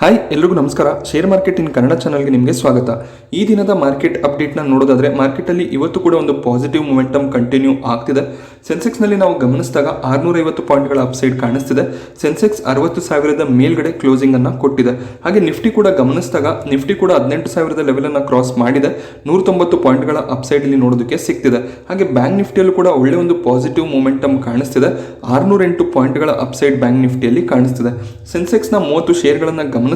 Hi ಎಲ್ರಿಗೂ ನಮಸ್ಕಾರ. Share market in Kannada ಚಾನಲ್ಗೆ ನಿಮಗೆ ಸ್ವಾಗತ. ಈ ದಿನದ ಮಾರ್ಕೆಟ್ ಅಪ್ಡೇಟ್ನ ನೋಡೋದಾದ್ರೆ ಮಾರ್ಕೆಟಲ್ಲಿ ಇವತ್ತು ಕೂಡ ಒಂದು ಪಾಸಿಟಿವ್ ಮೊಮೆಂಟಮ್ ಕಂಟಿನ್ಯೂ ಆಗ್ತಿದೆ. ಸೆನ್ಸೆಕ್ಸ್ನಲ್ಲಿ ನಾವು ಗಮನಿಸಿದಾಗ 650 ಪಾಯಿಂಟ್ಗಳ ಅಪ್ಸೈಡ್ ಕಾಣಿಸ್ತಿದೆ. ಸೆನ್ಸೆಕ್ಸ್ 60,000ದ ಮೇಲ್ಗಡೆ ಕ್ಲೋಸಿಂಗ್ ಅನ್ನ ಕೊಟ್ಟಿದೆ. ಹಾಗೆ ನಿಫ್ಟಿ ಕೂಡ ಗಮನಿಸಿದಾಗ ನಿಫ್ಟಿ ಕೂಡ 18,000ದ ಲೆವೆಲ್ ಅನ್ನ ಕ್ರಾಸ್ ಮಾಡಿದೆ. 190 ಪಾಯಿಂಟ್ಗಳ ಅಪ್ಸೈಡ್ ಇಲ್ಲಿ ನೋಡೋದಕ್ಕೆ ಸಿಗ್ತಿದೆ. ಹಾಗೆ ಬ್ಯಾಂಕ್ ನಿಫ್ಟಿಯಲ್ಲೂ ಕೂಡ ಒಳ್ಳೆ ಒಂದು ಪಾಸಿಟಿವ್ ಮೊಮೆಂಟಮ್ ಕಾಣಿಸ್ತಿದೆ. 608 ಪಾಯಿಂಟ್ಗಳ ಅಪ್ಸೈಡ್ ಬ್ಯಾಂಕ್ ನಿಫ್ಟಿಯಲ್ಲಿ ಕಾಣಿಸ್ತಿದೆ. ಸೆನ್ಸೆಕ್ಸ್ನ 30 ಶೇರ್ಗಳನ್ನ ಗಮನಿಸಿದಾಗ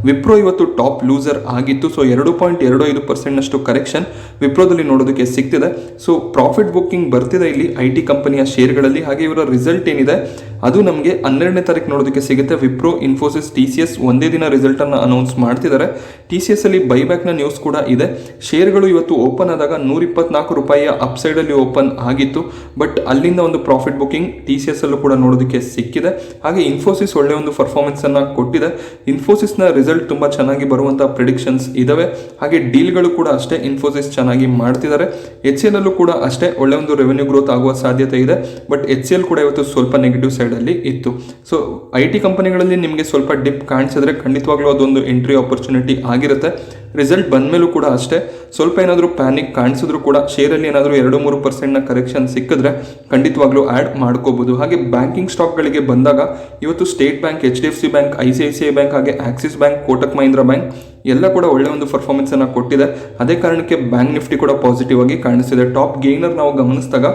ವಿಪ್ರೋ ಇವತ್ತು ಟಾಪ್ ಲೂಸರ್ ಆಗಿತ್ತು. ಸೊ 2.25% ಕರೆಕ್ಷನ್ ವಿಪ್ರೋದಲ್ಲಿ ನೋಡೋದಕ್ಕೆ ಸಿಗ್ತಿದೆ. ಸೊ ಪ್ರಾಫಿಟ್ ಬುಕ್ಕಿಂಗ್ ಬರ್ತಿದೆ ಇಲ್ಲಿ IT ಕಂಪನಿಯ ಶೇರ್ಗಳಲ್ಲಿ. ಹಾಗೆ ಇವರ ರಿಸಲ್ಟ್ ಏನಿದೆ ಅದು ನಮಗೆ 12ನೇ ತಾರೀಕು ನೋಡೋದಕ್ಕೆ ಸಿಗುತ್ತೆ. ವಿಪ್ರೋ, ಇನ್ಫೋಸಿಸ್, TCS ಒಂದೇ ದಿನ ರಿಸಲ್ಟ್ ಅನ್ನು ಅನೌನ್ಸ್ ಮಾಡ್ತಿದ್ದಾರೆ. TCS ಅಲ್ಲಿ ಬೈಬ್ಯಾಕ್ ನ ನ್ಯೂಸ್ ಕೂಡ ಇದೆ. ಶೇರ್ಗಳು ಇವತ್ತು ಓಪನ್ ಆದಾಗ 124 ರೂಪಾಯಿಯ ಅಪ್ಸೈಡ್ ಅಲ್ಲಿ ಓಪನ್ ಆಗಿತ್ತು. ಬಟ್ ಅಲ್ಲಿಂದ ಒಂದು ಪ್ರಾಫಿಟ್ ಬುಕ್ಕಿಂಗ್ TCS ಅಲ್ಲೂ ಕೂಡ ನೋಡೋದಕ್ಕೆ ಸಿಕ್ಕಿದೆ. ಹಾಗೆ ಇನ್ಫೋಸಿಸ್ ಒಳ್ಳೆ ಒಂದು ಪರ್ಫಾರ್ಮೆನ್ಸ್ ಅನ್ನ ಕೊಟ್ಟಿದೆ. ಇನ್ಫೋಸಿಸ್ ನ ರಿಸಲ್ಟ್ ತುಂಬಾ ಚೆನ್ನಾಗಿ ಬರುವಂತಹ ಪ್ರಿಡಿಕ್ಷನ್ಸ್ ಇದಾವೆ. ಹಾಗೆ ಡೀಲ್ಗಳು ಕೂಡ ಅಷ್ಟೇ ಇನ್ಫೋಸಿಸ್ ಚೆನ್ನಾಗಿ ಮಾಡ್ತಿದ್ದಾರೆ. HCL ಅಲ್ಲೂ ಕೂಡ ಅಷ್ಟೇ ಒಳ್ಳೆ ಒಂದು ರೆವೆನ್ಯೂ ಗ್ರೋತ್ ಆಗುವ ಸಾಧ್ಯತೆ ಇದೆ. ಬಟ್ HCL ಕೂಡ ಇವತ್ತು ಸ್ವಲ್ಪ ನೆಗೆಟಿವ್ ಸೈಡ್ ಅಲ್ಲಿ ಇತ್ತು. ಸೊ IT ಕಂಪನಿಗಳಲ್ಲಿ ನಿಮಗೆ ಸ್ವಲ್ಪ ಡಿಪ್ ಕಾಣಿಸಿದ್ರೆ ಖಂಡಿತವಾಗ್ಲೂ ಅದೊಂದು ಎಂಟ್ರಿ ಆಪರ್ಚುನಿಟಿ ಆಗಿರುತ್ತೆ. ರಿಸಲ್ಟ್ ಬಂದ ಮೇಲೂ ಕೂಡ ಅಷ್ಟೇ ಸ್ವಲ್ಪ ಏನಾದರೂ ಪ್ಯಾನಿಕ್ ಕಾಣಿಸಿದ್ರು ಕೂಡ ಶೇರಲ್ಲಿ ಏನಾದರೂ 2-3% ಕರೆಕ್ಷನ್ ಸಿಕ್ಕಿದ್ರೆ ಖಂಡಿತವಾಗ್ಲೂ ಆ್ಯಡ್ ಮಾಡ್ಕೋಬಹುದು. ಹಾಗೆ ಬ್ಯಾಂಕಿಂಗ್ ಸ್ಟಾಕ್ಗಳಿಗೆ ಬಂದಾಗ ಇವತ್ತು state bank, HDFC bank, ICICI bank, ಹಾಗೆ Axis bank, Kotak Mahindra bank ಎಲ್ಲ ಕೂಡ ಒಳ್ಳೆ ಒಂದು ಪರ್ಫಾರ್ಮೆನ್ಸ್ ಅನ್ನು ಕೊಟ್ಟಿದೆ. ಅದೇ ಕಾರಣಕ್ಕೆ ಬ್ಯಾಂಕ್ ನಿಫ್ಟಿ ಕೂಡ ಪಾಸಿಟಿವ್ ಆಗಿ ಕಾಣಿಸ್ತಿದೆ. ಟಾಪ್ ಗೇನರ್ ನಾವು ಗಮನಿಸಿದಾಗ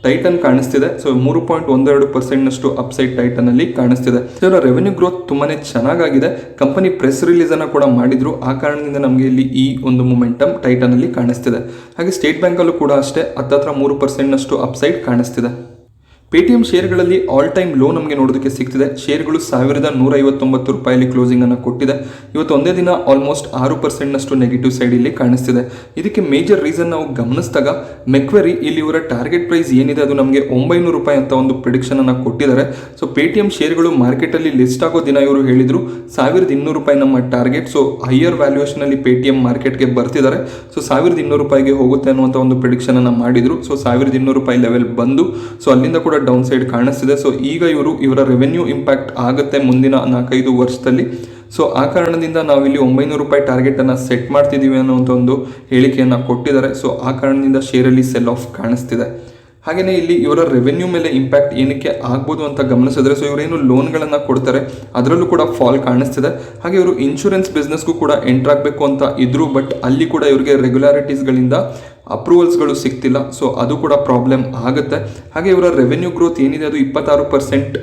ಟೈಟನ್ ಕಾಣಿಸ್ತಿದೆ. ಸೊ 3.12% ಅಪ್ಸೈಡ್ ಟೈಟನ್ ಅಲ್ಲಿ ಕಾಣಿಸ್ತಿದೆ. ಇದರ ರೆವೆನ್ಯೂ ಗ್ರೋತ್ ತುಂಬಾನೇ ಚೆನ್ನಾಗಿದೆ. ಕಂಪನಿ ಪ್ರೆಸ್ ರಿಲೀಸ್ ಅನ್ನ ಕೂಡ ಮಾಡಿದ್ರು. ಆ ಕಾರಣದಿಂದ ನಮಗೆ ಇಲ್ಲಿ ಈ ಒಂದು ಮೊಮೆಂಟಮ್ ಟೈಟನ್ ಅಲ್ಲಿ ಕಾಣಿಸ್ತಿದೆ. ಹಾಗೆ ಸ್ಟೇಟ್ ಬ್ಯಾಂಕ್ ಅಲ್ಲೂ ಕೂಡ ಅಷ್ಟೇ ಹತ್ತತ್ರ 3% ಅಪ್ಸೈಡ್ ಕಾಣಿಸ್ತಿದೆ. ಪೇಟಿಎಂ ಶೇರ್ಗಳಲ್ಲಿ ಆಲ್ ಟೈಮ್ ಲೋ ನಮಗೆ ನೋಡೋದಕ್ಕೆ ಸಿಗ್ತಿದೆ. ಶೇರ್ಗಳು 1,159 ರೂಪಾಯಲ್ಲಿ ಕ್ಲೋಸಿಂಗ್ ಅನ್ನು ಕೊಟ್ಟಿದೆ. ಇವತ್ತು ಒಂದೇ ದಿನ ಆಲ್ಮೋಸ್ಟ್ 6% ನೆಗೆಟಿವ್ ಸೈಡ್ ಇಲ್ಲಿ ಕಾಣಿಸ್ತಿದೆ. ಇದಕ್ಕೆ ಮೇಜರ್ ರೀಸನ್ ನಾವು ಗಮನಿಸಿದಾಗ ಮೆಕ್ವೆರಿ ಇಲ್ಲಿ ಇವರ ಟಾರ್ಗೆಟ್ ಪ್ರೈಸ್ ಏನಿದೆ ಅದು ನಮಗೆ 900 ರೂಪಾಯಿ ಅಂತ ಒಂದು ಪ್ರಿಡಿಕ್ಷನ್ ಅನ್ನು ಕೊಟ್ಟಿದ್ದಾರೆ. ಸೊ ಪೇಟಿಎಂ ಶೇರ್ಗಳು ಮಾರ್ಕೆಟ್ ಅಲ್ಲಿ ಲಿಸ್ಟ್ ಆಗೋ ದಿನ ಇವರು ಹೇಳಿದ್ರು 1,200 ರೂಪಾಯಿ ನಮ್ಮ ಟಾರ್ಗೆಟ್. ಸೊ ಹೈಯರ್ ವ್ಯಾಲ್ಯೂಯೇಷನ್ ಅಲ್ಲಿ ಪೇಟಿಎಂ ಮಾರ್ಕೆಟ್ಗೆ ಬರ್ತಿದ್ದಾರೆ. ಸೊ 1,200 ರೂಪಾಯಿಗೆ ಹೋಗುತ್ತೆ ಅನ್ನುವಂಥ ಒಂದು ಪ್ರಿಡಿಕ್ಷನ್ ಅನ್ನು ಮಾಡಿದ್ರು. ಸೊ 1,200 ರೂಪಾಯಿ ಲೆವೆಲ್ ಬಂದು ಸೊ ಅಲ್ಲಿಂದ ಕೂಡ ಡೌನ್ ಸೈಡ್ ಕಾಣಿಸ್ತಿದೆ. ಸೊ ಈಗ ಇವರ ರೆವೆನ್ಯೂ ಇಂಪ್ಯಾಕ್ಟ್ ಆಗುತ್ತೆ ಮುಂದಿನ 4-5 ವರ್ಷದಲ್ಲಿ. ಸೊ ಆ ಕಾರಣದಿಂದ ನಾವಿಲ್ಲಿ 900 ರೂಪಾಯಿ ಟಾರ್ಗೆಟ್ ಅನ್ನ ಸೆಟ್ ಮಾಡ್ತಿದ್ದೀವಿ ಅನ್ನುವಂಥ ಒಂದು ಹೇಳಿಕೆಯನ್ನು ಕೊಟ್ಟಿದ್ದಾರೆ. ಸೊ ಆ ಕಾರಣದಿಂದ ಶೇರಲ್ಲಿ ಸೆಲ್ ಆಫ್ ಕಾಣಿಸ್ತಿದೆ. ಹಾಗೆಯೇ ಇಲ್ಲಿ ಇವರ ರೆವೆನ್ಯೂ ಮೇಲೆ ಇಂಪ್ಯಾಕ್ಟ್ ಏನಕ್ಕೆ ಆಗ್ಬೋದು ಅಂತ ಗಮನಿಸಿದ್ರೆ ಸೊ ಇವರೇನು ಲೋನ್ಗಳನ್ನು ಕೊಡ್ತಾರೆ ಅದರಲ್ಲೂ ಕೂಡ ಫಾಲ್ ಕಾಣಿಸ್ತಿದೆ. ಹಾಗೆ ಇವರು ಇನ್ಶೂರೆನ್ಸ್ ಬಿಸ್ನೆಸ್ಗೂ ಕೂಡ ಎಂಟರ್ ಆಗಬೇಕು ಅಂತ ಇದ್ರು. ಬಟ್ ಅಲ್ಲಿ ಕೂಡ ಇವರಿಗೆ ರೆಗ್ಯುಲಾರಿಟೀಸ್ಗಳಿಂದ ಅಪ್ರೂವಲ್ಸ್ಗಳು ಸಿಗ್ತಿಲ್ಲ. ಸೊ ಅದು ಕೂಡ ಪ್ರಾಬ್ಲಮ್ ಆಗುತ್ತೆ. ಹಾಗೆ ಇವರ ರೆವೆನ್ಯೂ ಗ್ರೋತ್ ಏನಿದೆ ಅದು 26%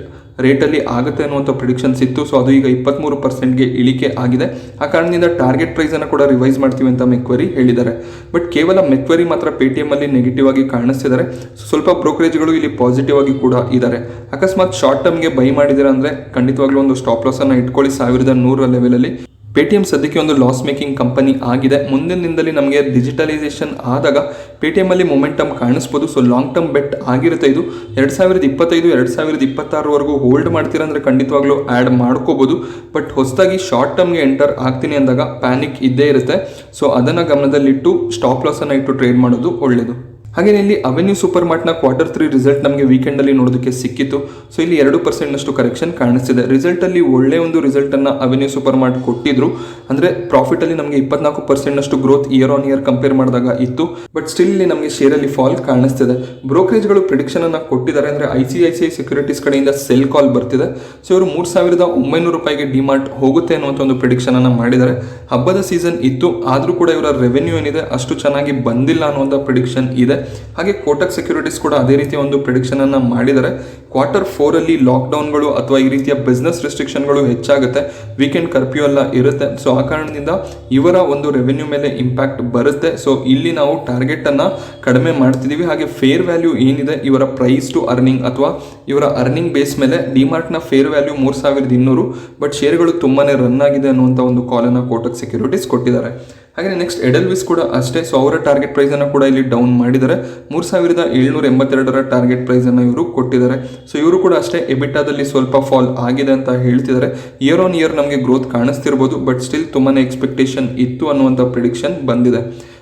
ರೇಟಲ್ಲಿ ಆಗುತ್ತೆ ಅನ್ನುವಂಥ ಪ್ರಿಡಿಕ್ಷನ್ಸ್ ಇತ್ತು. ಸೊ ಅದು ಈಗ 23%ಗೆ ಇಳಿಕೆ ಆಗಿದೆ. ಆ ಕಾರಣದಿಂದ ಟಾರ್ಗೆಟ್ ಪ್ರೈಸನ್ನು ಕೂಡ ರಿವೈಸ್ ಮಾಡ್ತೀವಿ ಅಂತ ಮೆಕ್ವೆರಿ ಹೇಳಿದ್ದಾರೆ. ಬಟ್ ಕೇವಲ ಮೆಕ್ವೆರಿ ಮಾತ್ರ ಪೇಟಿಎಂ ಅಲ್ಲಿ ನೆಗೆಟಿವ್ ಆಗಿ ಕಾಣಿಸ್ತಿದ್ದಾರೆ. ಸ್ವಲ್ಪ ಬ್ರೋಕರೇಜ್ಗಳು ಇಲ್ಲಿ ಪಾಸಿಟಿವ್ ಆಗಿ ಕೂಡ ಇದ್ದಾರೆ. ಅಕಸ್ಮಾತ್ ಶಾರ್ಟ್ ಟರ್ಮ್ಗೆ ಬೈ ಮಾಡಿದ್ದೀರಾ ಅಂದರೆ ಖಂಡಿತವಾಗ್ಲೂ ಒಂದು ಸ್ಟಾಪ್ ಲಾಸ್ ಅನ್ನು ಇಟ್ಕೊಳ್ಳಿ 1,100 ಲೆವೆಲಲ್ಲಿ. ಪೇಟಿಎಂ ಸದ್ಯಕ್ಕೆ ಒಂದು ಲಾಸ್ ಮೇಕಿಂಗ್ ಕಂಪನಿ ಆಗಿದೆ. ಮುಂದಿನ ದಿನದಲ್ಲಿ ನಮಗೆ ಡಿಜಿಟಲೈಸೇಷನ್ ಆದಾಗ ಪೇಟಿಎಂ ಅಲ್ಲಿ ಮೊಮೆಂಟಮ್ ಕಾಣಿಸ್ಬೋದು. ಸೊ ಲಾಂಗ್ ಟರ್ಮ್ ಬೆಟ್ ಆಗಿರುತ್ತೆ. ಇದು 2025-2026ವರೆಗೂ ಹೋಲ್ಡ್ ಮಾಡ್ತೀರಾ ಅಂದರೆ ಖಂಡಿತವಾಗ್ಲೂ ಆ್ಯಡ್ ಮಾಡ್ಕೋಬೋದು. ಬಟ್ ಹೊಸದಾಗಿ ಶಾರ್ಟ್ ಟರ್ಮ್ಗೆ ಎಂಟರ್ ಆಗ್ತೀನಿ ಅಂದಾಗ ಪ್ಯಾನಿಕ್ ಇದ್ದೇ ಇರುತ್ತೆ. ಸೊ ಅದನ್ನು ಗಮನದಲ್ಲಿಟ್ಟು ಸ್ಟಾಪ್ ಲಾಸ್ ಅನ್ನು ಇಟ್ಟು ಟ್ರೇಡ್ ಮಾಡೋದು ಒಳ್ಳೆಯದು. ಹಾಗೆ ಇಲ್ಲಿ ಅವೆನ್ಯೂ ಸೂಪರ್ ಮಾರ್ಟ್ನ Q3 ರಿಸಲ್ಟ್ ನಮಗೆ ವೀಕೆಂಡಲ್ಲಿ ನೋಡೋದಕ್ಕೆ ಸಿಕ್ಕಿತ್ತು. ಸೊ ಇಲ್ಲಿ 2% ಕರೆಕ್ಷನ್ ಕಾಣಿಸ್ತಿದೆ. ರಿಸಲ್ಟಲ್ಲಿ ಒಳ್ಳೆ ಒಂದು ರಿಸಲ್ಟನ್ನು ಅವೆನ್ಯೂ ಸೂಪರ್ ಮಾರ್ಟ್ ಕೊಟ್ಟಿದ್ರು. ಅಂದರೆ ಪ್ರಾಫಿಟಲ್ಲಿ ನಮಗೆ 24% growth year on year compare ಮಾಡಿದಾಗ ಇತ್ತು. ಬಟ್ ಸ್ಟಿಲ್ ಇಲ್ಲಿ ನಮಗೆ ಶೇರಲ್ಲಿ ಫಾಲ್ ಕಾಣಿಸ್ತಿದೆ. ಬ್ರೋಕರೇಜ್ಗಳು ಪ್ರಿಡಿಕ್ಷನ್ ಅನ್ನು ಕೊಟ್ಟಿದ್ದಾರೆ. ಅಂದರೆ ICICI ಸೆಕ್ಯೂರಿಟೀಸ್ ಕಡೆಯಿಂದ ಸೆಲ್ ಕಾಲ್ ಬರ್ತಿದೆ. ಸೊ ಇವರು 3,900 ರೂಪಾಯಿಗೆ ಡಿಮಾರ್ಟ್ ಹೋಗುತ್ತೆ ಅನ್ನುವಂಥ ಒಂದು ಪ್ರಿಡಿಕ್ಷನ್ ಅನ್ನು ಮಾಡಿದ್ದಾರೆ. ಹಬ್ಬದ ಸೀಸನ್ ಇತ್ತು ಆದರೂ ಕೂಡ ಇವರ ರೆವೆನ್ಯೂ ಏನಿದೆ ಅಷ್ಟು ಚೆನ್ನಾಗಿ ಬಂದಿಲ್ಲ ಅನ್ನುವಂಥ ಪ್ರಿಡಿಕ್ಷನ್ ಇದೆ. ಹಾಗೆ ಕೋಟಕ್ ಸೆಕ್ಯೂರಿಟೀಸ್ ಕೂಡ ಅದೇ ರೀತಿಯ ಒಂದು ಪ್ರಿಡಿಕ್ಷನ್ ಅನ್ನ ಮಾಡಿದ್ದಾರೆ. Q4 ಅಲ್ಲಿ ಲಾಕ್ಡೌನ್ಗಳು ಅಥವಾ ಈ ರೀತಿಯ ಬಿಸ್ನೆಸ್ ರೆಸ್ಟ್ರಿಕ್ಷನ್ಗಳು ಹೆಚ್ಚಾಗುತ್ತೆ. ವೀಕೆಂಡ್ ಕರ್ಫ್ಯೂ ಎಲ್ಲ ಇರುತ್ತೆ. ಸೊ ಆ ಕಾರಣದಿಂದ ಇವರ ಒಂದು ರೆವೆನ್ಯೂ ಮೇಲೆ ಇಂಪ್ಯಾಕ್ಟ್ ಬರುತ್ತೆ. ಸೊ ಇಲ್ಲಿ ನಾವು ಟಾರ್ಗೆಟ್ ಅನ್ನ ಕಡಿಮೆ ಮಾಡ್ತಿದ್ದೀವಿ. ಹಾಗೆ ಫೇರ್ ವ್ಯಾಲ್ಯೂ ಏನಿದೆ ಇವರ ಪ್ರೈಸ್ ಟು ಅರ್ನಿಂಗ್ ಅಥವಾ ಇವರ ಅರ್ನಿಂಗ್ ಬೇಸ್ ಮೇಲೆ ಡಿಮಾರ್ಟ್ನ ಫೇರ್ ವ್ಯಾಲ್ಯೂ 3,200. ಬಟ್ ಶೇರ್ಗಳು ತುಂಬಾನೇ ರನ್ ಆಗಿದೆ ಅನ್ನುವಂಥ ಒಂದು ಕಾಲನ್ನು ಕೋಟಕ್ ಸೆಕ್ಯೂರಿಟೀಸ್ ಕೊಟ್ಟಿದ್ದಾರೆ. ಹಾಗೆ ನೆಕ್ಸ್ಟ್ ಎಡೆಲ್ವಿಸ್ ಕೂಡ ಅಷ್ಟೇ. ಸೊ ಅವರ ಟಾರ್ಗೆಟ್ ಪ್ರೈಸ್ ಅನ್ನು ಕೂಡ ಇಲ್ಲಿ ಡೌನ್ ಮಾಡಿದ್ದಾರೆ. 3,782 ಟಾರ್ಗೆಟ್ ಪ್ರೈಸ್ ಅನ್ನು ಇವರು ಕೊಟ್ಟಿದ್ದಾರೆ. ಸೊ ಇವರು ಕೂಡ ಅಷ್ಟೇ ಎಬಿಟಾದಲ್ಲಿ ಸ್ವಲ್ಪ ಫಾಲ್ ಆಗಿದೆ ಅಂತ ಹೇಳ್ತಿದ್ದಾರೆ. ಇಯರ್ ಆನ್ ಇಯರ್ ನಮಗೆ ಗ್ರೋತ್ ಕಾಣಿಸ್ತಿರ್ಬೋದು. ಬಟ್ ಸ್ಟಿಲ್ ತುಂಬಾನೇ ಎಕ್ಸ್ಪೆಕ್ಟೇಷನ್ ಇತ್ತು ಅನ್ನುವಂಥ ಪ್ರಿಡಿಕ್ಷನ್ ಬಂದಿದೆ.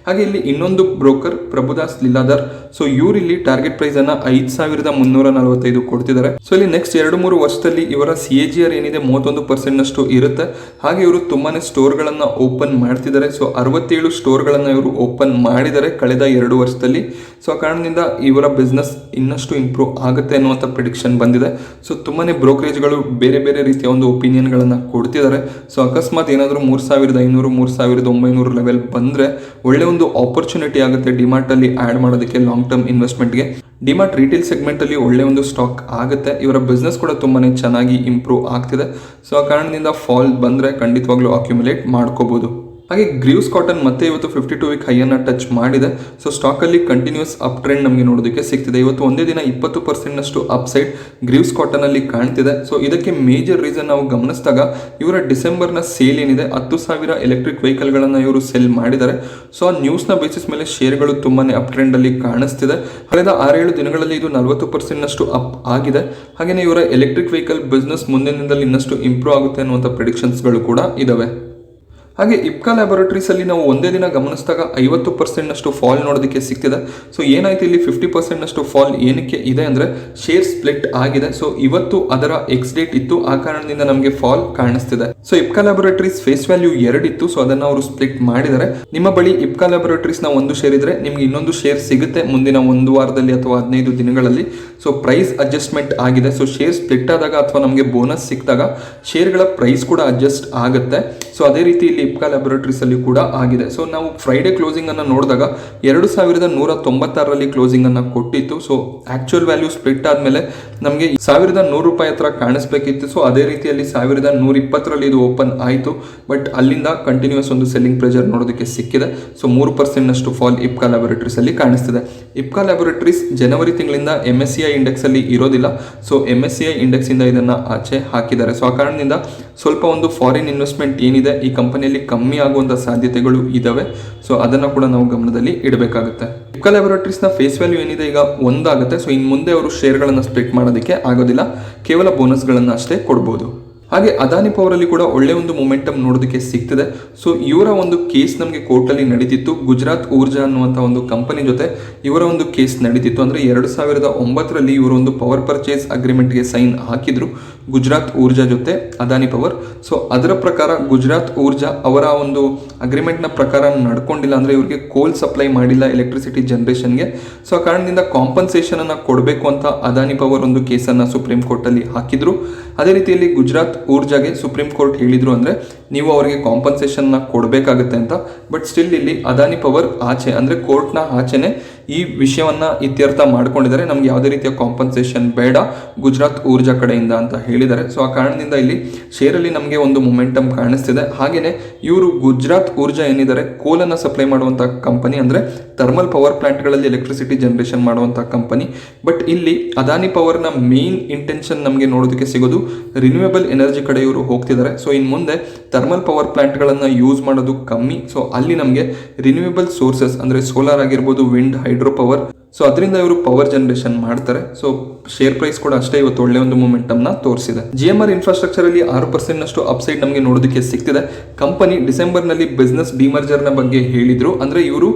ಹಾಗೆ ಇಲ್ಲಿ ಇನ್ನೊಂದು ಬ್ರೋಕರ್ ಪ್ರಭುದಾಸ್ ಲೀಲಾಧರ್, ಸೊ ಇವರು ಇಲ್ಲಿ ಟಾರ್ಗೆಟ್ ಪ್ರೈಸ್ ಅನ್ನ 5345 ಕೊಡ್ತಿದ್ದಾರೆ. ಸೊ ಇಲ್ಲಿ ನೆಕ್ಸ್ಟ್ 2-3 ವರ್ಷದಲ್ಲಿ ಇವರ CAGR ಏನಿದೆ 31% ನಷ್ಟು ಇರುತ್ತೆ. ಹಾಗೆ ಇವರು ತುಂಬಾನೇ ಸ್ಟೋರ್ ಗಳನ್ನ ಓಪನ್ ಮಾಡ್ತಿದ್ದಾರೆ. ಸೊ 67 ಸ್ಟೋರ್ ಗಳನ್ನ ಇವರು ಓಪನ್ ಮಾಡಿದ್ದಾರೆ ಕಳೆದ 2 ವರ್ಷದಲ್ಲಿ. ಸೊ ಆ ಕಾರಣದಿಂದ ಇವರ ಬಿಸ್ನೆಸ್ ಇನ್ನಷ್ಟು ಇಂಪ್ರೂವ್ ಆಗುತ್ತೆ ಅನ್ನುವಂಥ ಪ್ರಿಡಿಕ್ಷನ್ ಬಂದಿದೆ. ಸೊ ತುಂಬಾನೇ ಬ್ರೋಕರೇಜ್ಗಳು ಬೇರೆ ಬೇರೆ ರೀತಿಯ ಒಂದು ಒಪಿನಿಯನ್ ಗಳನ್ನ ಕೊಡ್ತಿದ್ದಾರೆ. ಸೊ ಅಕಸ್ಮಾತ್ ಏನಾದರೂ 3500 3900 ಲೆವೆಲ್ ಬಂದ್ರೆ ಒಳ್ಳೆ ಒಂದು ಆಪರ್ಚುನಿಟಿ ಆಗುತ್ತೆ ಡಿಮಾರ್ಟ್ ಅಲ್ಲಿ ಆಡ್ ಮಾಡೋದಕ್ಕೆ ಲಾಂಗ್ ಟರ್ಮ್ ಇನ್ವೆಸ್ಟ್ಮೆಂಟ್ಗೆ. ಡಿಮಾರ್ಟ್ ರಿಟೇಲ್ ಸೆಗ್ಮೆಂಟ್ ಅಲ್ಲಿ ಒಳ್ಳೆ ಒಂದು ಸ್ಟಾಕ್ ಆಗುತ್ತೆ. ಇವರ ಬಿಸ್ನೆಸ್ ಕೂಡ ತುಂಬಾನೇ ಚೆನ್ನಾಗಿ ಇಂಪ್ರೂವ್ ಆಗ್ತಿದೆ. ಸೊ ಆ ಕಾರಣದಿಂದ ಫಾಲ್ ಬಂದ್ರೆ ಖಂಡಿತವಾಗ್ಲೂ ಅಕ್ಯುಮುಲೇಟ್ ಮಾಡ್ಕೋಬಹುದು. ಹಾಗೆ ಗ್ರೀವ್ಸ್ ಕಾಟನ್ ಮತ್ತೆ ಇವತ್ತು 52 ವೀಕ್ ಹೈಯನ್ನು ಟಚ್ ಮಾಡಿದೆ. ಸೊ ಸ್ಟಾಕಲ್ಲಿ ಕಂಟಿನ್ಯೂಸ್ ಅಪ್ ಟ್ರೆಂಡ್ ನಮಗೆ ನೋಡೋದಕ್ಕೆ ಸಿಗ್ತಿದೆ. ಇವತ್ತು ಒಂದೇ ದಿನ 20% ನಷ್ಟು ಅಪ್ ಸೈಡ್ ಗ್ರೀವ್ಸ್ ಕಾಟನ್ ಅಲ್ಲಿ ಕಾಣ್ತಿದೆ. ಸೊ ಇದಕ್ಕೆ ಮೇಜರ್ ರೀಸನ್ ನಾವು ಗಮನಿಸಿದಾಗ ಇವರ ಡಿಸೆಂಬರ್ನ ಸೇಲ್ ಏನಿದೆ 10,000 ಎಲೆಕ್ಟ್ರಿಕ್ ವೆಹಿಕಲ್ಗಳನ್ನು ಇವರು ಸೆಲ್ ಮಾಡಿದ್ದಾರೆ. ಸೊ ಆ ನ್ಯೂಸ್ನ ಬೇಸಿಸ್ ಮೇಲೆ ಶೇರ್ಗಳು ತುಂಬಾನೇ ಅಪ್ ಟ್ರೆಂಡ್ ಅಲ್ಲಿ ಕಾಣಿಸ್ತಿದೆ. ಕಳೆದ 6-7 ದಿನಗಳಲ್ಲಿ ಇದು 40% ನಷ್ಟು ಅಪ್ ಆಗಿದೆ. ಹಾಗೆಯೇ ಇವರ ಎಲೆಕ್ಟ್ರಿಕ್ ವೆಹಿಕಲ್ ಬಿಸ್ನೆಸ್ ಮುಂದಿನ ದಿನದಲ್ಲಿ ಇನ್ನಷ್ಟು ಇಂಪ್ರೂವ್ ಆಗುತ್ತೆ ಅನ್ನುವಂಥ ಪ್ರಿಡಿಕ್ಷನ್ಸ್ಗಳು ಕೂಡ ಇದಾವೆ. ಹಾಗೆ ಇಪ್ಕಾ ಲ್ಯಾಬೊರೇಟರೀಸ್ ಅಲ್ಲಿ ನಾವು ಒಂದೇ ದಿನ ಗಮನಿಸಿದಾಗ 50% ನಷ್ಟು ಫಾಲ್ ನೋಡೋದಕ್ಕೆ ಸಿಗ್ತಿದೆ. ಸೊ ಏನಾಯ್ತು ಇಲ್ಲಿ 50% ನಷ್ಟು ಫಾಲ್ ಏನಕ್ಕೆ ಇದೆ ಅಂದ್ರೆ ಶೇರ್ ಸ್ಪ್ಲಿಟ್ ಆಗಿದೆ. ಸೊ ಇವತ್ತು ಅದರ ಎಕ್ಸ್ ಡೇಟ್ ಇತ್ತು, ಆ ಕಾರಣದಿಂದ ನಮಗೆ ಫಾಲ್ ಕಾಣಿಸ್ತಿದೆ. So Ipca laboratories face value 2 ಇತ್ತು. ಸೊ ಅದನ್ನ ಅವರು ಸ್ಪ್ಲಿಟ್ ಮಾಡಿದ್ದಾರೆ. ನಿಮ್ಮ ಬಳಿ ಇಪ್ಕಾ ಲ್ಯಾಬೊರೇಟರೀಸ್ ನ ಒಂದು ಶೇರ್ ಇದ್ರೆ ನಿಮ್ಗೆ ಇನ್ನೊಂದು ಶೇರ್ ಸಿಗುತ್ತೆ ಮುಂದಿನ 1 ವಾರದಲ್ಲಿ ಅಥವಾ 15 ದಿನಗಳಲ್ಲಿ. ಸೊ ಪ್ರೈಸ್ ಅಡ್ಜಸ್ಟ್ಮೆಂಟ್ ಆಗಿದೆ. ಸೊ ಶೇರ್ ಸ್ಪ್ಲಿಟ್ ಆದಾಗ ಅಥವಾ ನಮಗೆ ಬೋನಸ್ ಸಿಕ್ಕಿದಾಗ ಶೇರ್ಗಳ ಪ್ರೈಸ್ ಕೂಡ ಅಡ್ಜಸ್ಟ್ ಆಗುತ್ತೆ. ಸೊ ಅದೇ ರೀತಿ ಇಲ್ಲಿ ಇಪ್ಕಾ ಲ್ಯಾಬೊರೇಟರೀಸ್ ಅಲ್ಲಿ ಕೂಡ ಆಗಿದೆ. ಸೊ ನಾವು ಫ್ರೈಡೆ ಕ್ಲೋಸಿಂಗ್ ಅನ್ನ ನೋಡಿದಾಗ 2196 ಕ್ಲೋಸಿಂಗ್ ಅನ್ನ ಕೊಟ್ಟಿತ್ತು. ಸೊ ಆಕ್ಚುಯಲ್ ವ್ಯಾಲ್ಯೂ ಸ್ಪ್ಲಿಟ್ ಆದ್ಮೇಲೆ ನಮಗೆ 1100 ರೂಪಾಯಿ ಹತ್ರ ಕಾಣಿಸ್ಬೇಕಿತ್ತು. ಸೊ ಅದೇ ರೀತಿಯಲ್ಲಿ 1120 ಇದು ಓಪನ್ ಆಯಿತು. ಬಟ್ ಅಲ್ಲಿಂದ ಕಂಟಿನ್ಯೂಸ್ ಒಂದು ಸೆಲ್ಲಿಂಗ್ ಪ್ರೆಷರ್ ನೋಡೋದಕ್ಕೆ ಸಿಕ್ಕಿದೆ. ಸೊ 3% ನಷ್ಟು ಫಾಲ್ ಇಪ್ಕಾ ಲ್ಯಾಬೊರೇಟರೀಸ್ ಅಲ್ಲಿ ಕಾಣಿಸ್ತಿದೆ. ಇಪ್ಕಾ ಲ್ಯಾಬೊರೇಟರೀಸ್ ಜನವರಿ ತಿಂಗಳಿಂದ MSCI ಇಂಡೆಕ್ಸ್ ಅಲ್ಲಿ ಇರೋದಿಲ್ಲ. ಸೊ MSCI ಇಂಡೆಕ್ಸ್ ಇಂದ ಇದನ್ನ ಆಚೆ ಹಾಕಿದ್ದಾರೆ. ಸೊ ಆ ಕಾರಣದಿಂದ ಸ್ವಲ್ಪ ಒಂದು ಫಾರಿನ್ ಇನ್ವೆಸ್ಟ್ಮೆಂಟ್ ಏನಿದೆ ಈ ಕಂಪನಿಯಲ್ಲಿ ಕಮ್ಮಿ ಆಗುವಂತ ಸಾಧ್ಯತೆಗಳು ಇದಾವೆ. ಸೊ ಅದನ್ನ ಕೂಡ ನಾವು ಗಮನದಲ್ಲಿ ಇಡಬೇಕಾಗುತ್ತೆ. ಇಪ್ಕಾ ಲ್ಯಾಬೊರೇಟರೀಸ್ ನ ಫೇಸ್ ವ್ಯಾಲ್ಯೂ ಏನಿದೆ ಈಗ 1 ಆಗುತ್ತೆ. ಸೊ ಇನ್ನು ಮುಂದೆ ಅವರು ಶೇರ್ಗಳನ್ನು ಸ್ಪ್ಲಿಟ್ ಮಾಡೋದಕ್ಕೆ ಆಗೋದಿಲ್ಲ, ಕೇವಲ ಬೋನಸ್ಗಳನ್ನು ಅಷ್ಟೇ ಕೊಡ್ಬೋದು. ಹಾಗೆ ಅದಾನಿ ಪವರ್ ಅಲ್ಲಿ ಕೂಡ ಒಳ್ಳೆ ಒಂದು ಮೊಮೆಂಟಮ್ ನೋಡೋದಕ್ಕೆ ಸಿಗ್ತಿದೆ. ಸೊ ಇವರ ಒಂದು ಕೇಸ್ ನಮಗೆ ಕೋರ್ಟಲ್ಲಿ ನಡೀತಿತ್ತು. ಗುಜರಾತ್ ಊರ್ಜಾ ಅನ್ನುವಂಥ ಒಂದು ಕಂಪನಿ ಜೊತೆ ಇವರ ಒಂದು ಕೇಸ್ ನಡೀತಿತ್ತು. ಅಂದರೆ 2009 ಇವರು ಒಂದು ಪವರ್ ಪರ್ಚೇಸ್ ಅಗ್ರಿಮೆಂಟ್ಗೆ ಸೈನ್ ಹಾಕಿದ್ರು ಗುಜರಾತ್ ಊರ್ಜಾ ಜೊತೆ ಅದಾನಿ ಪವರ್. ಸೊ ಅದರ ಪ್ರಕಾರ ಗುಜರಾತ್ ಊರ್ಜಾ ಅವರ ಒಂದು ಅಗ್ರಿಮೆಂಟ್ನ ಪ್ರಕಾರ ನಡ್ಕೊಂಡಿಲ್ಲ, ಅಂದರೆ ಇವರಿಗೆ ಕೋಲ್ ಸಪ್ಲೈ ಮಾಡಿಲ್ಲ ಎಲೆಕ್ಟ್ರಿಸಿಟಿ ಜನರೇಷನ್ಗೆ. ಸೊ ಆ ಕಾರಣದಿಂದ ಕಾಂಪನ್ಸೇಷನ್ ಅನ್ನು ಕೊಡಬೇಕು ಅಂತ ಅದಾನಿ ಪವರ್ ಒಂದು ಕೇಸನ್ನು ಸುಪ್ರೀಂ ಕೋರ್ಟಲ್ಲಿ ಹಾಕಿದ್ರು. ಅದೇ ರೀತಿಯಲ್ಲಿ ಗುಜರಾತ್ ಊರ್ಜಾಗೆ ಸುಪ್ರೀಂ ಕೋರ್ಟ್ ಹೇಳಿದ್ರು ಅಂದರೆ ನೀವು ಅವರಿಗೆ ಕಾಂಪನ್ಸೇಷನ್ನ ಕೊಡಬೇಕಾಗುತ್ತೆ ಅಂತ. ಬಟ್ ಸ್ಟಿಲ್ ಇಲ್ಲಿ ಅದಾನಿ ಪವರ್ ಆಚೆ, ಅಂದರೆ ಕೋರ್ಟ್ನ ಆಚೆನೆ ಈ ವಿಷಯವನ್ನ ಇತ್ಯರ್ಥ ಮಾಡ್ಕೊಂಡಿದ್ದಾರೆ. ನಮ್ಗೆ ಯಾವುದೇ ರೀತಿಯ ಕಾಂಪನ್ಸೇಷನ್ ಬೇಡ ಗುಜರಾತ್ ಊರ್ಜಾ ಕಡೆಯಿಂದ ಅಂತ ಹೇಳಿದ್ದಾರೆ. ಸೊ ಆ ಕಾರಣದಿಂದ ಇಲ್ಲಿ ಶೇರಲ್ಲಿ ನಮಗೆ ಒಂದು ಮೊಮೆಂಟಮ್ ಕಾಣಿಸ್ತಿದೆ. ಹಾಗೆಯೇ ಇವರು ಗುಜರಾತ್ ಊರ್ಜಾ ಏನಿದ್ದಾರೆ ಕೋಲನ್ನು ಸಪ್ಲೈ ಮಾಡುವಂಥ ಕಂಪನಿ, ಅಂದರೆ ಥರ್ಮಲ್ ಪವರ್ ಪ್ಲಾಂಟ್ಗಳಲ್ಲಿ ಎಲೆಕ್ಟ್ರಿಸಿಟಿ ಜನರೇಷನ್ ಮಾಡುವಂಥ ಕಂಪನಿ. ಬಟ್ ಇಲ್ಲಿ ಅದಾನಿ ಪವರ್ನ ಮೇನ್ ಇಂಟೆನ್ಷನ್ ನಮಗೆ ನೋಡೋದಕ್ಕೆ ಸಿಗೋದು ರಿನ್ಯೂವೇಬಲ್ ಎನರ್ಜಿ ಕಡೆ ಇವರು ಹೋಗ್ತಿದ್ದಾರೆ. ಸೊ ಇನ್ನು ಮುಂದೆ ಥರ್ಮಲ್ ಪವರ್ ಪ್ಲಾಂಟ್ಗಳನ್ನು ಯೂಸ್ ಮಾಡೋದು ಕಮ್ಮಿ. ಸೊ ಅಲ್ಲಿ ನಮಗೆ ರಿನ್ಯೂವೇಬಲ್ ಸೋರ್ಸಸ್ ಅಂದರೆ ಸೋಲಾರ್ ಆಗಿರ್ಬೋದು, ವಿಂಡ್, ಹೈಡ್ರೋ ಪವರ್, ಸೊ ಅದರಿಂದ ಇವರು ಪವರ್ ಜನರೇಷನ್ ಮಾಡ್ತಾರೆ. ಸೊ ಶೇರ್ ಪ್ರೈಸ್ ಕೂಡ ಅಷ್ಟೇ ಇವತ್ತು ಒಳ್ಳೆ ಒಂದು ಮೊಮೆಂಟಮ್ ನ ತೋರಿಸಿದೆ. GMR ಇನ್ಫ್ರಾಸ್ಟ್ರಕ್ಚರ್ ಅಲ್ಲಿ 6% ನಷ್ಟು ಅಪ್ಸೈಡ್ ನಮಗೆ ನೋಡೋದಕ್ಕೆ ಸಿಗ್ತಿದೆ. ಕಂಪನಿ ಡಿಸೆಂಬರ್ ನಲ್ಲಿ ಬಿಸ್ನೆಸ್ ಡಿಮರ್ಜರ್ ನ ಬಗ್ಗೆ ಹೇಳಿದ್ರು, ಅಂದ್ರೆ ಇವರು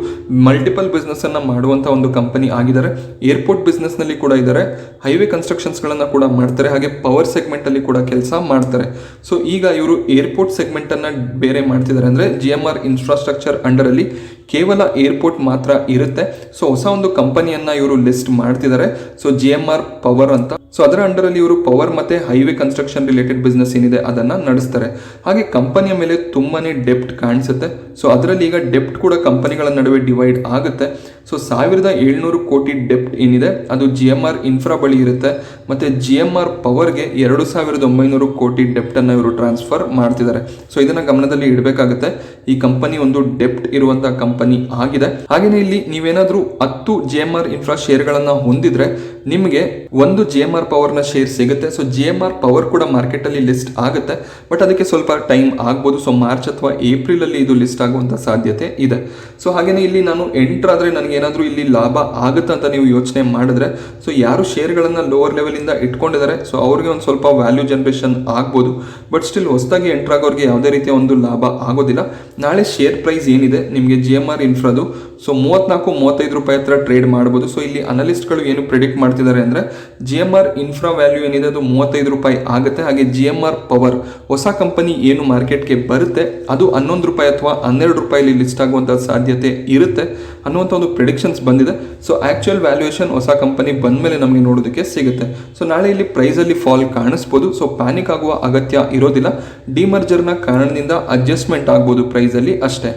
ಮಲ್ಟಿಪಲ್ ಬಿಸ್ನೆಸ್ ಅನ್ನ ಮಾಡುವಂತ ಒಂದು ಕಂಪನಿ ಆಗಿದ್ದಾರೆ. ಏರ್ಪೋರ್ಟ್ ಬಿಸ್ನೆಸ್ ನಲ್ಲಿ ಕೂಡ ಇದ್ದಾರೆ, ಹೈವೇ ಕನ್ಸ್ಟ್ರಕ್ಷನ್ಸ್ ಗಳನ್ನ ಕೂಡ ಮಾಡ್ತಾರೆ, ಹಾಗೆ ಪವರ್ ಸೆಗ್ಮೆಂಟ್ ಅಲ್ಲಿ ಕೂಡ ಕೆಲಸ ಮಾಡ್ತಾರೆ. ಸೊ ಈಗ ಇವರು ಏರ್ಪೋರ್ಟ್ ಸೆಗ್ಮೆಂಟ್ ಅನ್ನ ಬೇರೆ ಮಾಡ್ತಿದ್ದಾರೆ, ಅಂದ್ರೆ GMR ಇನ್ಫ್ರಾಸ್ಟ್ರಕ್ಚರ್ ಅಂಡರ್ ಅಲ್ಲಿ ಕೇವಲ ಏರ್ಪೋರ್ಟ್ ಮಾತ್ರ ಇರುತ್ತೆ. ಸೊ ಹೊಸ ಒಂದು ಕಂಪನಿಯನ್ನ ಇವರು ಲಿಸ್ಟ್ ಮಾಡ್ತಿದ್ದಾರೆ. ಸೊ GMR ಪವರ್ ಅಂತ. ಸೊ ಅದರ ಅಂಡರ್ ಅಲ್ಲಿ ಇವರು ಪವರ್ ಮತ್ತೆ ಹೈವೇ ಕನ್ಸ್ಟ್ರಕ್ಷನ್ ರಿಲೇಟೆಡ್ ಬಿಸ್ನೆಸ್ ಏನಿದೆ ಅದನ್ನ ನಡೆಸ್ತಾರೆ. ಹಾಗೆ ಕಂಪನಿಯ ಮೇಲೆ ತುಂಬಾನೇ ಡೆಪ್ಟ್ ಕಾಣಿಸುತ್ತೆ. ಸೊ ಅದರಲ್ಲಿ ಈಗ ಡೆಪ್ಟ್ ಕೂಡ ಕಂಪನಿಗಳ ನಡುವೆ ಡಿವೈಡ್ ಆಗುತ್ತೆ. ಸೊ 1700 ಕೋಟಿ ಡೆಪ್ಟ್ ಏನಿದೆ ಅದು GMR ಇನ್ಫ್ರಾ ಬಳಿ ಇರುತ್ತೆ. ಮತ್ತೆ GMR ಪವರ್ಗೆ 2900 ಕೋಟಿ ಡೆಪ್ಟ್ ಅನ್ನ ಇವರು ಟ್ರಾನ್ಸ್ಫರ್ ಮಾಡ್ತಿದ್ದಾರೆ. ಸೊ ಇದನ್ನ ಗಮನದಲ್ಲಿ ಇಡಬೇಕಾಗುತ್ತೆ. ಈ ಕಂಪನಿ ಒಂದು ಡೆಪ್ಟ್ ಇರುವಂತಹ ಕಂಪನಿ ಆಗಿದೆ. ಹಾಗೇನೆ ಇಲ್ಲಿ ನೀವೇನಾದ್ರೂ 10 GMR ಇನ್ಫ್ರಾ ಶೇರ್ಗಳನ್ನ ಹೊಂದಿದ್ರೆ ನಿಮಗೆ ಒಂದು GMR ಪವರ್ನ ಶೇರ್ ಸಿಗುತ್ತೆ. ಸೊ GMR ಪವರ್ ಕೂಡ ಮಾರ್ಕೆಟ್ ಅಲ್ಲಿ ಲಿಸ್ಟ್ ಆಗುತ್ತೆ, ಬಟ್ ಅದಕ್ಕೆ ಸ್ವಲ್ಪ ಟೈಮ್ ಆಗ್ಬೋದು. ಸೊ ಮಾರ್ಚ್ ಅಥವಾ ಏಪ್ರಿಲ್ ಅಲ್ಲಿ ಇದು ಲಿಸ್ಟ್ ಆಗುವಂತ ಸಾಧ್ಯತೆ ಇದೆ. ಸೊ ಹಾಗೇನೆ ಇಲ್ಲಿ ನಾನು ಎಂಟರ್ ಆದ್ರೆ ನನಗೆ ನನಗೆ ಏನಾದರೂ ಇಲ್ಲಿ ಲಾಭ ಆಗುತ್ತಾ ಅಂತ ನೀವು ಯೋಚನೆ ಮಾಡಿದ್ರೆ, ಸೊ ಯಾರು ಶೇರ್ಗಳನ್ನು ಲೋವರ್ ಲೆವೆಲಿಂದ ಇಟ್ಕೊಂಡಿದ್ದಾರೆ ಸೊ ಅವ್ರಿಗೆ ಒಂದು ಸ್ವಲ್ಪ ವ್ಯಾಲ್ಯೂ ಜನರೇಷನ್ ಆಗ್ಬೋದು. ಬಟ್ ಸ್ಟಿಲ್ ಹೊಸದಾಗಿ ಎಂಟ್ರ್ ಆಗೋರಿಗೆ ಯಾವುದೇ ರೀತಿಯ ಒಂದು ಲಾಭ ಆಗೋದಿಲ್ಲ. ನಾಳೆ ಶೇರ್ ಪ್ರೈಸ್ ಏನಿದೆ ನಿಮಗೆ GMR ಇನ್ಫ್ರಾದು ಸೊ 34-35 ರೂಪಾಯಿ ಹತ್ರ ಟ್ರೇಡ್ ಮಾಡ್ಬೋದು. ಸೊ ಇಲ್ಲಿ ಅನಲಿಸ್ಟ್ಗಳು ಏನು ಪ್ರಿಡಿಕ್ಟ್ ಮಾಡ್ತಿದ್ದಾರೆ ಅಂದರೆ GMR ಇನ್ಫ್ರಾ ವ್ಯಾಲ್ಯೂ ಏನಿದೆ ಅದು 35 ರೂಪಾಯಿ ಆಗುತ್ತೆ. ಹಾಗೆ GMR ಪವರ್ ಹೊಸ ಕಂಪನಿ ಏನು ಮಾರ್ಕೆಟ್ಗೆ ಬರುತ್ತೆ ಅದು 11 ರೂಪಾಯಿ ಅಥವಾ 12 ರೂಪಾಯಿಲಿ ಲಿಸ್ಟ್ ಆಗುವಂಥ ಸಾಧ್ಯತೆ ಇರುತ್ತೆ ಅನ್ನುವಂಥ ಒಂದು ಪ್ರಿಡಿಕ್ಷನ್ಸ್ ಬಂದಿದೆ. ಸೊ ಆ್ಯಕ್ಚುಯಲ್ ವ್ಯಾಲ್ಯೂಯೇಷನ್ ಹೊಸ ಕಂಪನಿ ಬಂದ ಮೇಲೆ ನಮಗೆ ನೋಡೋದಕ್ಕೆ ಸಿಗುತ್ತೆ. ಸೊ ನಾಳೆ ಇಲ್ಲಿ ಪ್ರೈಸಲ್ಲಿ ಫಾಲ್ ಕಾಣಿಸ್ಬೋದು. ಸೊ ಪ್ಯಾನಿಕ್ ಆಗುವ ಅಗತ್ಯ ಇರೋದಿಲ್ಲ. ಡಿಮರ್ಜರ್ನ ಕಾರಣದಿಂದ ಅಡ್ಜಸ್ಟ್ಮೆಂಟ್ ಆಗ್ಬೋದು ಪ್ರೈಸಲ್ಲಿ ಅಷ್ಟೇ.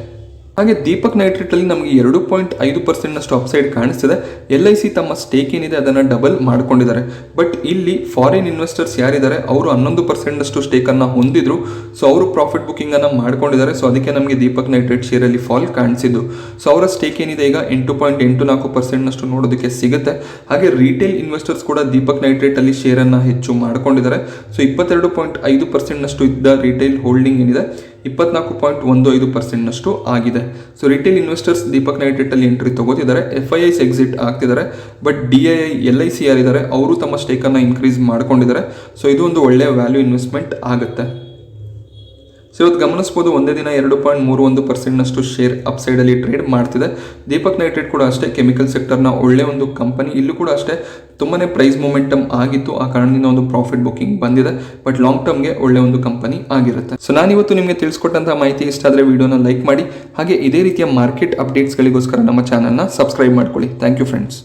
ಹಾಗೆ ದೀಪಕ್ ನೈಟ್ರೇಟಲ್ಲಿ ನಮಗೆ 2.5% ಅಪ್ಸೈಡ್ ಕಾಣಿಸ್ತಿದೆ. LIC ತಮ್ಮ ಸ್ಟೇಕ್ ಏನಿದೆ ಅದನ್ನು ಡಬಲ್ ಮಾಡ್ಕೊಂಡಿದ್ದಾರೆ. ಬಟ್ ಇಲ್ಲಿ ಫಾರಿನ್ ಇನ್ವೆಸ್ಟರ್ಸ್ ಯಾರಿದ್ದಾರೆ ಅವರು 11% ಸ್ಟೇಕನ್ನು ಹೊಂದಿದ್ರು. ಸೊ ಅವರು ಪ್ರಾಫಿಟ್ ಬುಕ್ಕಿಂಗನ್ನು ಮಾಡ್ಕೊಂಡಿದ್ದಾರೆ. ಸೊ ಅದಕ್ಕೆ ನಮಗೆ ದೀಪಕ್ ನೈಟ್ರೇಟ್ ಶೇರಲ್ಲಿ ಫಾಲ್ ಕಾಣಿಸಿದ್ದು. ಸೊ ಅವರ ಸ್ಟೇಕ್ ಏನಿದೆ ಈಗ 8.84% ನೋಡೋದಕ್ಕೆ ಸಿಗುತ್ತೆ. ಹಾಗೆ ರಿಟೇಲ್ ಇನ್ವೆಸ್ಟರ್ಸ್ ಕೂಡ ದೀಪಕ್ ನೈಟ್ರೇಟಲ್ಲಿ ಶೇರನ್ನು ಹೆಚ್ಚು ಮಾಡ್ಕೊಂಡಿದ್ದಾರೆ. ಸೊ 22.5% ಇದ್ದ ರಿಟೇಲ್ ಹೋಲ್ಡಿಂಗ್ ಏನಿದೆ 24.15% ಆಗಿದೆ. ಸೊ ರಿಟೇಲ್ ಇನ್ವೆಸ್ಟರ್ಸ್ ದೀಪಕ್ ನೈಟ್ರೇಟಲ್ಲಿ ಎಂಟ್ರಿ ತಗೋತಿದ್ದಾರೆ. FIIs ಎಕ್ಸಿಟ್ ಆಗ್ತಿದ್ದಾರೆ. ಬಟ್ DII LIC ಯಾರಿದ್ದಾರೆ ಅವರು ತಮ್ಮ ಸ್ಟೇಕನ್ನು ಇನ್ಕ್ರೀಸ್ ಮಾಡ್ಕೊಂಡಿದ್ದಾರೆ. ಸೊ ಇದು ಒಂದು ಒಳ್ಳೆಯ ವ್ಯಾಲ್ಯೂ ಇನ್ವೆಸ್ಟ್ಮೆಂಟ್ ಆಗುತ್ತೆ. ಸೊ ಇವತ್ತು ಗಮನಿಸ್ಬೋದು ಒಂದೇ ದಿನ 2.31% ಶೇರ್ ಅಪ್ಸೈಡಲ್ಲಿ ಟ್ರೇಡ್ ಮಾಡ್ತಿದೆ. ದೀಪಕ್ ನೈಟ್ರೇಟ್ ಕೂಡ ಅಷ್ಟೇ ಕೆಮಿಕಲ್ ಸೆಕ್ಟರ್ನ ಒಳ್ಳೆ ಒಂದು ಕಂಪನಿ. ಇಲ್ಲೂ ಕೂಡ ಅಷ್ಟೇ ತುಂಬಾ ಪ್ರೈಸ್ ಮೊಮೆಂಟಮ್ ಆಗಿತ್ತು. ಆ ಕಾರಣದಿಂದ ಒಂದು ಪ್ರಾಫಿಟ್ ಬುಕ್ಕಿಂಗ್ ಬಂದಿದೆ. ಬಟ್ ಲಾಂಗ್ ಟರ್ಮ್ಗೆ ಒಳ್ಳೆ ಒಂದು ಕಂಪನಿ ಆಗಿರುತ್ತೆ. ಸೊ ನಾನಿವತ್ತು ನಿಮಗೆ ತಿಳಿಸ್ಕೊಟ್ಟಂಥ ಮಾಹಿತಿ ಇಷ್ಟ ಆದರೆ ವಿಡಿಯೋನ ಲೈಕ್ ಮಾಡಿ. ಹಾಗೆ ಇದೇ ರೀತಿಯ ಮಾರ್ಕೆಟ್ ಅಪ್ಡೇಟ್ಸ್ಗಳಿಗೋಸ್ಕರ ನಮ್ಮ ಚಾನಲ್ನ ಸಬ್ಸ್ಕ್ರೈಬ್ ಮಾಡ್ಕೊಳ್ಳಿ. Thank you friends.